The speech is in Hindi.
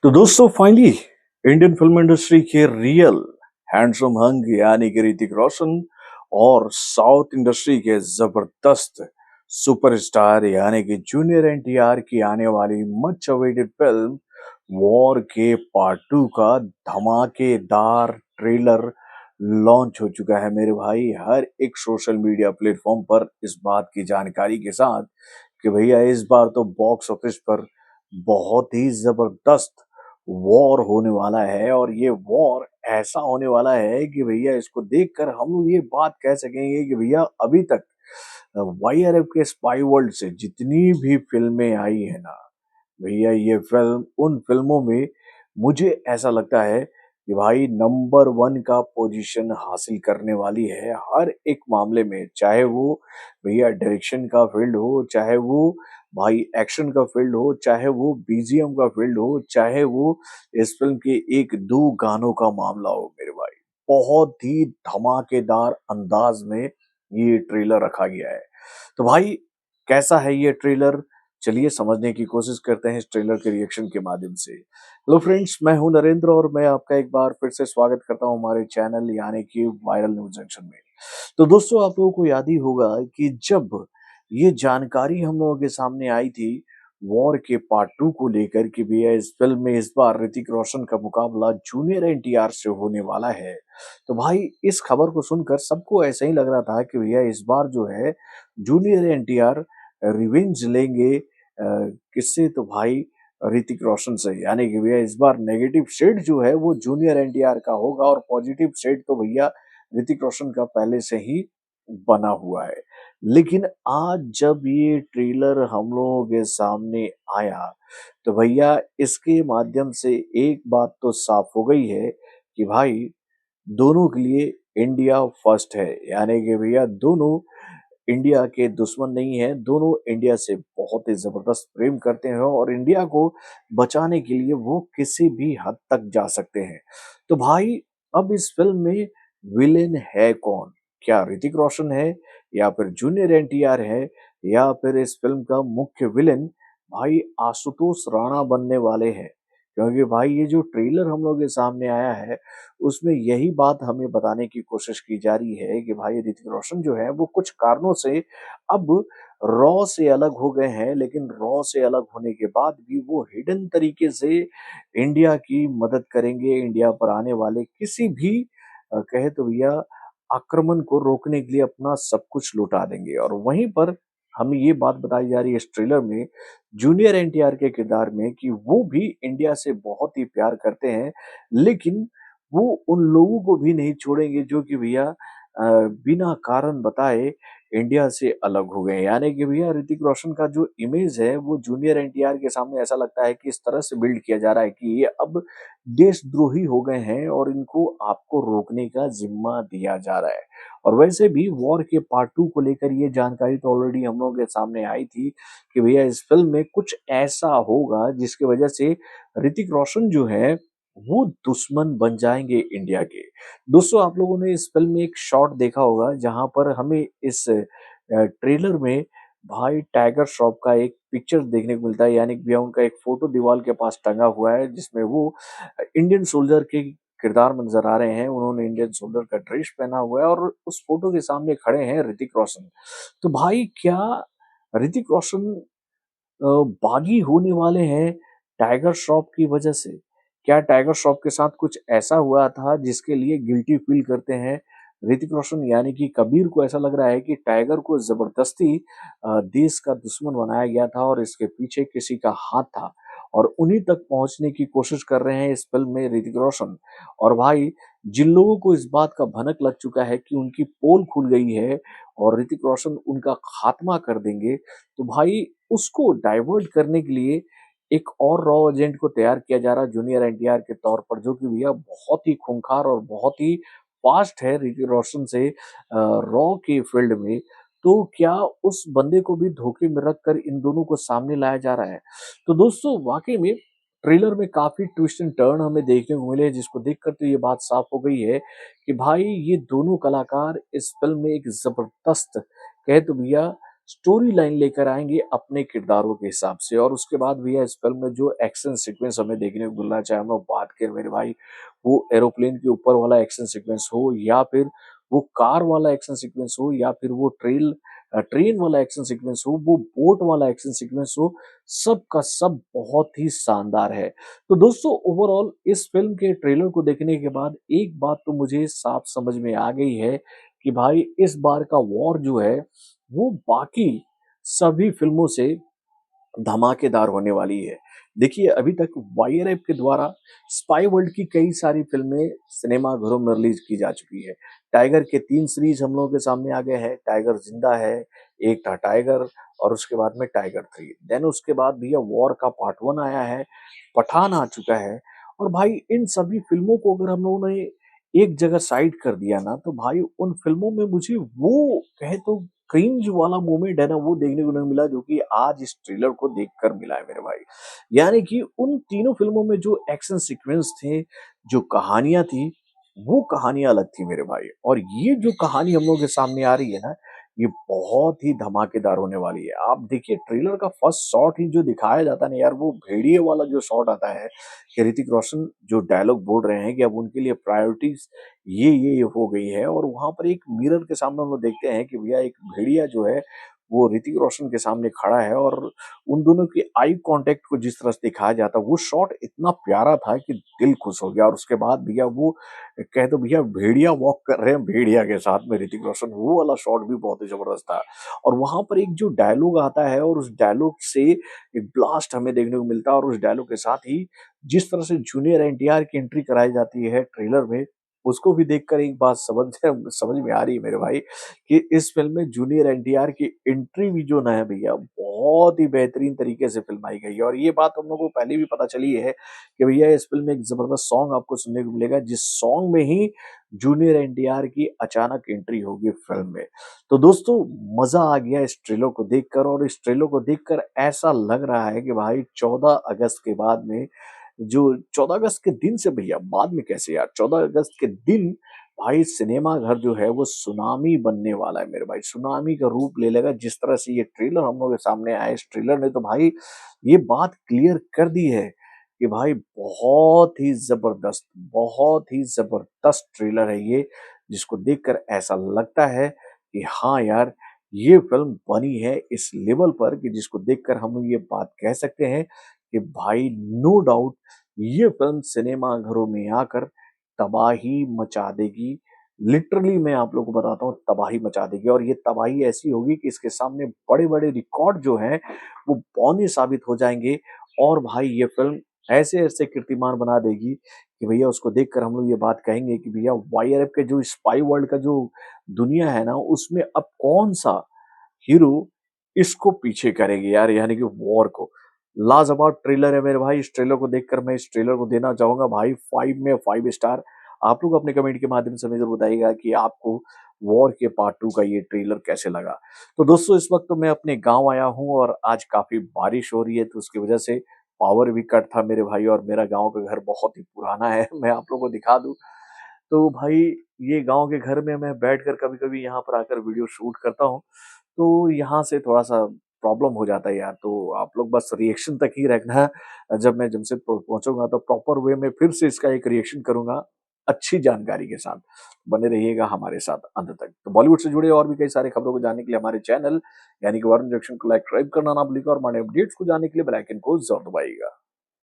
तो दोस्तों फाइनली इंडियन फिल्म इंडस्ट्री के रियल हैंडसम हंग यानी कि ऋतिक रोशन और साउथ इंडस्ट्री के जबरदस्त सुपरस्टार यानी कि जूनियर एनटीआर की आने वाली मच अवेटेड फिल्म वॉर के पार्ट 2 का धमाकेदार ट्रेलर लॉन्च हो चुका है मेरे भाई। हर एक सोशल मीडिया प्लेटफॉर्म पर इस बात की जानकारी के साथ कि भैया इस बार तो बॉक्स ऑफिस पर बहुत ही जबरदस्त वॉर होने वाला है और ये वॉर ऐसा होने वाला है कि भैया इसको देखकर हम लोग ये बात कह सकेंगे कि भैया अभी तक वाईआरएफ के स्पाई वर्ल्ड से जितनी भी फिल्में आई है ना, भैया ये फिल्म उन फिल्मों में मुझे ऐसा लगता है कि भाई नंबर वन का पोजीशन हासिल करने वाली है हर एक मामले में। चाहे वो भैया डायरेक्शन का फील्ड हो, चाहे वो भाई एक्शन का फील्ड हो, चाहे वो बीजीएम का फील्ड हो, चाहे वो इस फिल्म के एक दो गानों का मामला हो मेरे भाई। बहुत ही धमाकेदार अंदाज में ये ट्रेलर रखा गया है। तो भाई कैसा है ये ट्रेलर, चलिए समझने की कोशिश करते हैं इस ट्रेलर के रिएक्शन के माध्यम से। हेलो फ्रेंड्स, मैं हूं नरेंद्र और मैं आपका एक बार फिर से स्वागत करता हूं हमारे चैनल यानी कि वायरल न्यूज जंक्शन में। तो दोस्तों आप लोगों को याद ही होगा कि जब ये जानकारी हम लोगों के सामने आई थी वॉर के पार्ट 2 को लेकर कि भैया इस फिल्म में इस बार ऋतिक रोशन का मुकाबला जूनियर एनटीआर से होने वाला है, तो भाई इस खबर को सुनकर सबको ऐसा ही लग रहा था कि भैया इस बार जो है जूनियर एनटीआर रिवेंज लेंगे किससे, तो भाई ऋतिक रोशन से। यानी कि भैया इस बार नेगेटिव शेड जो है वो जूनियर एनटीआर का होगा और पॉजिटिव शेड तो भैया ऋतिक रोशन का पहले से ही बना हुआ है। लेकिन आज जब ये ट्रेलर हम लोगों के सामने आया तो भैया इसके माध्यम से एक बात तो साफ हो गई है कि भाई दोनों के लिए इंडिया फर्स्ट है। यानी कि भैया दोनों इंडिया के दुश्मन नहीं है, दोनों इंडिया से बहुत ही जबरदस्त प्रेम करते हैं और इंडिया को बचाने के लिए वो किसी भी हद तक जा सकते हैं। तो भाई अब इस फिल्म में विलेन है कौन? क्या ऋतिक रोशन है या फिर जूनियर एनटीआर है या फिर इस फिल्म का मुख्य विलेन भाई आशुतोष राणा बनने वाले हैं? क्योंकि भाई ये जो ट्रेलर हम लोग के सामने आया है उसमें यही बात हमें बताने की कोशिश की जा रही है कि भाई ऋतिक रोशन जो है वो कुछ कारणों से अब रॉ से अलग हो गए हैं, लेकिन रॉ से अलग होने के बाद भी वो हिडन तरीके से इंडिया की मदद करेंगे। इंडिया पर आने वाले किसी भी कहे तो भैया आक्रमण को रोकने के लिए अपना सब कुछ लुटा देंगे। और वहीं पर हमें ये बात बताई जा रही है इस ट्रेलर में जूनियर एनटीआर के किरदार में कि वो भी इंडिया से बहुत ही प्यार करते हैं, लेकिन वो उन लोगों को भी नहीं छोड़ेंगे जो कि भैया बिना कारण बताए इंडिया से अलग हो गए। यानी कि भैया ऋतिक रोशन का जो इमेज है वो जूनियर एनटीआर के सामने ऐसा लगता है कि इस तरह से बिल्ड किया जा रहा है कि ये अब देशद्रोही हो गए हैं और इनको आपको रोकने का जिम्मा दिया जा रहा है। और वैसे भी वॉर के पार्ट 2 को लेकर ये जानकारी तो ऑलरेडी हम लोगों के सामने आई थी कि भैया इस फिल्म में कुछ ऐसा होगा जिसकी वजह से ऋतिक रोशन जो है वो दुश्मन बन जाएंगे इंडिया के। दोस्तों आप लोगों ने इस फिल्म में एक शॉट देखा होगा जहां पर हमें इस ट्रेलर में भाई टाइगर श्रॉफ का एक पिक्चर देखने को मिलता है। यानी कि भैया उनका एक फोटो दीवार के पास टंगा हुआ है जिसमें वो इंडियन सोल्जर के किरदार में नजर आ रहे हैं। उन्होंने इंडियन सोल्जर का ड्रेस पहना हुआ है और उस फोटो के सामने खड़े हैं ऋतिक रोशन। तो भाई क्या ऋतिक रोशन बागी होने वाले हैं टाइगर श्रॉफ की वजह से? क्या टाइगर श्रॉफ के साथ कुछ ऐसा हुआ था जिसके लिए गिल्टी फील करते हैं ऋतिक रोशन? यानी कि कबीर को ऐसा लग रहा है कि टाइगर को जबरदस्ती देश का दुश्मन बनाया गया था और इसके पीछे किसी का हाथ था और उन्हीं तक पहुंचने की कोशिश कर रहे हैं इस फिल्म में ऋतिक रोशन। और भाई जिन लोगों को इस बात का भनक लग चुका है कि उनकी पोल खुल गई है और ऋतिक रोशन उनका खात्मा कर देंगे, तो भाई उसको डाइवर्ट करने के लिए एक और रॉ एजेंट को तैयार किया जा रहा है जूनियर एनटीआर के तौर पर, जो कि भैया बहुत ही खूंखार और बहुत ही फास्ट है ऋतिक रोशन से रॉ के फील्ड में। तो क्या उस बंदे को भी धोखे में रखकर इन दोनों को सामने लाया जा रहा है? तो दोस्तों वाकई में ट्रेलर में काफी ट्विस्ट एंड टर्न हमें देखने को मिले जिसको देखकर तो ये बात साफ हो गई है कि भाई ये दोनों कलाकार इस फिल्म में एक जबरदस्त कहे तो भैया स्टोरी लाइन लेकर आएँगे अपने किरदारों के हिसाब से और उसके बाद भैया इस फ़िल्म में जो एक्शन सीक्वेंस हमें देखने को मिल रहा है, चाहे हम बात करें मेरे भाई, वो एरोप्लेन के ऊपर वाला एक्शन सीक्वेंस हो या फिर वो कार वाला एक्शन सीक्वेंस हो या फिर वो ट्रेन वाला एक्शन सीक्वेंस हो, वो बोट वाला एक्शन सीक्वेंस हो, सब का सब बहुत ही शानदार है। तो दोस्तों ओवरऑल इस फ़िल्म के ट्रेलर को देखने के बाद एक बात तो मुझे साफ समझ में आ गई है कि भाई इस बार का वॉर जो है वो बाकी सभी फ़िल्मों से धमाकेदार होने वाली है। देखिए अभी तक वाईआरएफ के द्वारा स्पाई वर्ल्ड की कई सारी फ़िल्में सिनेमाघरों में रिलीज़ की जा चुकी है। टाइगर के 3 सीरीज़ हम लोगों के सामने आ गए हैं। टाइगर ज़िंदा है, एक था टाइगर और उसके बाद में टाइगर 3। देन उसके बाद भैया वॉर का पार्ट 1 आया है, पठान आ चुका है और भाई इन सभी फ़िल्मों को अगर हम लोगों ने एक जगह साइड कर दिया ना, तो भाई उन फ़िल्मों में मुझे वो कहे तो क्रिंज वाला मोमेंट है ना, वो देखने को नहीं मिला जो कि आज इस ट्रेलर को देखकर मिला है मेरे भाई। यानी कि उन तीनों फ़िल्मों में जो एक्शन सीक्वेंस थे, जो कहानियाँ थी, वो कहानियाँ अलग थी मेरे भाई और ये जो कहानी हम लोगों के सामने आ रही है ना, ये बहुत ही धमाकेदार होने वाली है। आप देखिए ट्रेलर का फर्स्ट शॉट ही जो दिखाया जाता है ना यार, वो भेड़िए वाला जो शॉट आता है कि ऋतिक रोशन जो डायलॉग बोल रहे हैं कि अब उनके लिए प्रायोरिटीज़ ये हो गई है और वहाँ पर एक मिरर के सामने हम लोग देखते हैं कि भैया एक भेड़िया जो है वो ऋतिक रोशन के सामने खड़ा है और उन दोनों की आई कांटेक्ट को जिस तरह से दिखाया जाता है वो शॉट इतना प्यारा था कि दिल खुश हो गया और उसके बाद भैया वो कह दो भैया भेड़िया वॉक कर रहे हैं भेड़िया के साथ में ऋतिक रोशन, वो वाला शॉट भी बहुत ही जबरदस्त था और वहां पर एक जो डायलॉग आता है और उस डायलॉग से एक ब्लास्ट हमें देखने को मिलता है और उस डायलॉग के साथ ही जिस तरह से जूनियर एनटीआर की एंट्री कराई जाती है ट्रेलर में, उसको भी देखकर एक बात समझ में आ रही है मेरे भाई कि इस फ़िल्म में जूनियर एनटीआर की एंट्री भी जो ना है भैया, बहुत ही बेहतरीन तरीके से फ़िल्माई गई है और ये बात हम लोगों को पहले भी पता चली है कि भैया इस फ़िल्म में एक ज़बरदस्त सॉन्ग आपको सुनने को मिलेगा, जिस सॉन्ग में ही जूनियर एनटीआर की अचानक एंट्री होगी फ़िल्म में। तो दोस्तों मज़ा आ गया इस ट्रेलर को देखकर और इस ट्रेलर को देखकर ऐसा लग रहा है कि भाई 14 अगस्त के बाद में जो 14 अगस्त के दिन से भैया बाद में कैसे यार 14 अगस्त के दिन भाई सिनेमा घर जो है वो सुनामी बनने वाला है मेरे भाई, सुनामी का रूप ले लेगा जिस तरह से ये ट्रेलर हम लोग के सामने आया, इस ट्रेलर ने तो भाई ये बात क्लियर कर दी है कि भाई बहुत ही जबरदस्त ट्रेलर है ये, जिसको देखकर ऐसा लगता है कि हाँ यार ये फिल्म बनी है इस लेवल पर कि जिसको देखकर हम ये बात कह सकते हैं कि भाई नो डाउट ये फिल्म सिनेमा घरों में आकर तबाही मचा देगी। लिटरली मैं आप लोगों को बताता हूँ तबाही मचा देगी और ये तबाही ऐसी होगी कि इसके सामने बड़े-बड़े रिकॉर्ड जो हैं वो बौने साबित हो जाएँगे और भाई ये फ़िल्म ऐसे-ऐसे कीर्तिमान बना देगी कि भैया उसको देखकर हम लोग ये बात कहेंगे कि भैया वाईआरएफ के जो स्पाई वर्ल्ड का जो दुनिया है ना उसमें अब कौन-सा हीरो इसको पीछे करेगी यार यानी कि वॉर को। लाजवाब ट्रेलर है मेरे भाई, इस ट्रेलर को देखकर मैं इस ट्रेलर को देना चाहूँगा भाई 5 में 5 स्टार। आप लोग अपने कमेंट के माध्यम से हमें ज़रूर बताइएगा कि आपको वॉर के पार्ट 2 का ये ट्रेलर कैसे लगा। तो दोस्तों इस वक़्त मैं अपने गाँव आया हूँ और आज काफ़ी बारिश हो रही है तो उसकी वज़ह से पावर भी कट था मेरे भाई और मेरा गाँव का घर बहुत ही पुराना है। मैं आप लोगों को दिखा दूँ तो भाई ये गाँव के घर में मैं बैठकर कभी-कभी यहाँ पर आकर वीडियो शूट करता हूँ। तो यहाँ से थोड़ा-सा प्रॉब्लम हो जाता है यार, तो आप लोग बस रिएक्शन तक ही रखना। जब मैं जमशेदपुर पहुँचूँगा तो प्रॉपर वे में फिर से इसका एक रिएक्शन करूँगा, अच्छी जानकारी के साथ। बने रहिएगा हमारे साथ अंत तक। तो बॉलीवुड से जुड़े और भी कई सारी खबरों को जानने के लिए हमारे चैनल यानी कि वरुण जंक्शन को लाइक करना ना भूलिएगा और हमारे अपडेट्स को जानने के लिए बेल आइकन को ज़रूर दबाइएगा।